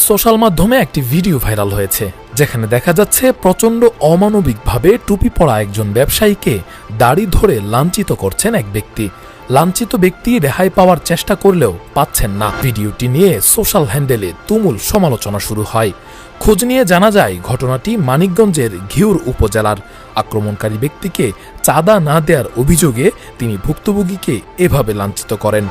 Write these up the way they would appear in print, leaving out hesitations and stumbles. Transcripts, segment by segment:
Social মাধ্যমে একটি video viral হয়েছে, যেখানে দেখা যাচ্ছে প্রচণ্ড অমানবিকভাবে টুপি পরা একজন ব্যবসায়ীকে দাড়ি ধরে লাঞ্ছিত করছেন এক ব্যক্তি। লাঞ্ছিত ব্যক্তি রেহাই পাওয়ার চেষ্টা করলেও পাচ্ছেন না। ভিডিওটি নিয়ে সোশ্যাল হ্যান্ডেলে তুমুল সমালোচনা শুরু হয়। খোঁজ নিয়ে জানা যায় ঘটনাটি মানিকগঞ্জের ঘিওর উপজেলার। আক্রমণকারী ব্যক্তিকে চাঁদা না দেওয়ার অভিযোগে তিনি ভুক্তভোগীকে এভাবে লাঞ্ছিত করেন।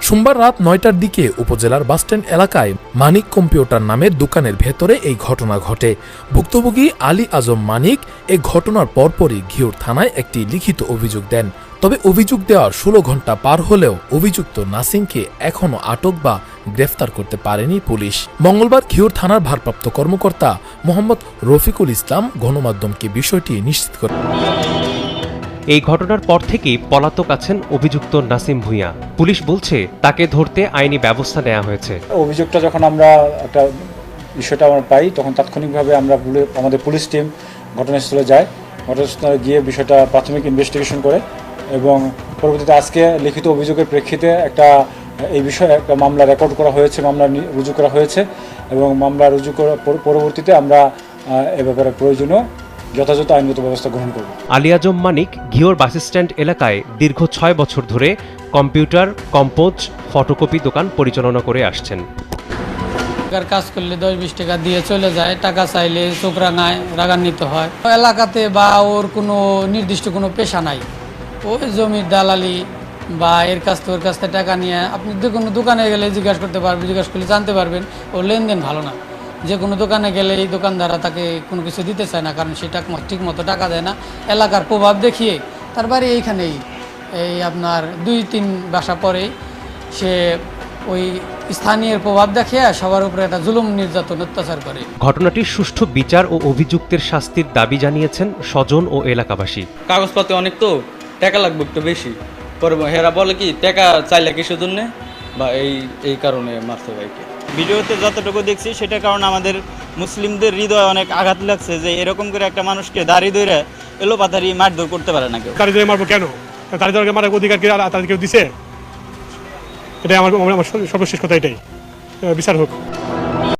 সোমবার রাত ৯টার দিকে উপজেলার বাসস্ট্যান্ড এলাকায় মানিক কম্পিউটার নামের দোকানের ভেতরে এই ঘটনা ঘটে। ভুক্তভোগী আলী আজম মানিক এই ঘটনার পরপরই ঘিওর থানায় একটি লিখিত অভিযোগ দেন। তবে অভিযোগ দেওয়ার ১৬ ঘণ্টা পার হলেও অভিযুক্ত নাসিমকে এখনও আটক বা গ্রেফতার করতে পারেনি পুলিশ। মঙ্গলবার ঘিওর থানার ভারপ্রাপ্ত কর্মকর্তা মোহাম্মদ রফিকুল ইসলাম গণমাধ্যমকে বিষয়টি নিশ্চিত করেন। এই ঘটনার পর থেকেই পলাতক আছেন অভিযুক্ত নাসিম ভূঁইয়া। পুলিশ বলছে তাকে ধরতে আইনি ব্যবস্থা নেওয়া হয়েছে। অভিযোগটা যখন আমরা একটা বিষয়টা আমরা পাই, তখন তাৎক্ষণিকভাবে আমরা আমাদের পুলিশ টিম ঘটনাস্থলে যায়। ঘটনাস্থলে গিয়ে বিষয়টা প্রাথমিক ইনভেস্টিগেশন করে এবং পরবর্তীতে আজকে লিখিত অভিযোগের প্রেক্ষিতে এই বিষয়ে একটা মামলা রেকর্ড করা হয়েছে, মামলা রুজু করা হয়েছে এবং মামলা রুজু করার পরবর্তীতে আমরা এ ব্যাপারে প্রয়োজনীয় যথাযথ আইনগত ব্যবস্থা গ্রহণ করব। আলী আজম মানিক ঘিওর বাসস্ট্যান্ড এলাকায় দীর্ঘ ৬ বছর ধরে কম্পিউটার, কম্পোজ, ফটোকপি দোকান পরিচালনা করে আসছেন। কাজ করলে ১০-২০ টাকা দিয়ে চলে যায়, টাকা চাইলে চোখ রাঙায়, রাগান্বিত হয়। এলাকাতে বা ওর কোনো নির্দিষ্ট কোনো পেশা নাই, ওই জমির দালালি বা এর কাছ থেকে ওর কাছ থেকে টাকা নিয়ে আপনি যে কোনো দোকানে গেলে জিজ্ঞাসা করতে পারবেন, জিজ্ঞাসা করলে জানতে পারবেন ওর লেনদেন ভালো না। যে কোনো দোকানে গেলে এই দোকানদাররা তাকে কোনো কিছু দিতে চায় না, কারণ সে ঠিক মতো টাকা দেয় না। এলাকার প্রভাব দেখিয়ে তার বাড়ি এইখানেই, এই আপনার ২-৩ বাসা পরেই সে ওই স্থানীয় প্রভাব দেখিয়ে সবার উপরে একটা জুলুম, নির্যাতন, অত্যাচার করে। ঘটনাটির সুষ্ঠু বিচার ও অভিযুক্তের শাস্তির দাবি জানিয়েছেন স্বজন ও এলাকাবাসী। কাগজপত্র অনেক তো টাকা লাগবে একটু বেশি, পরে হেরা বলে কি টাকা চাইলে কিসের জন্য বা এই কারণে মারছে ভাইকে। ভিডিওতে যতটুকু দেখছি সেটার কারণে আমাদের মুসলিমদের হৃদয়ে অনেক আঘাত লাগছে যে এরকম করে একটা মানুষকে দাড়ি ধরে এলোপাতাড়ি মারধর করতে পারে না কেউ। দাড়ি ধরে মারবো কেন? দাড়ি ধরে মারার অধিকার কি তাদের কেউ দিছে? এটাই আমার সর্বশেষ কথা, এটাই বিচার হোক।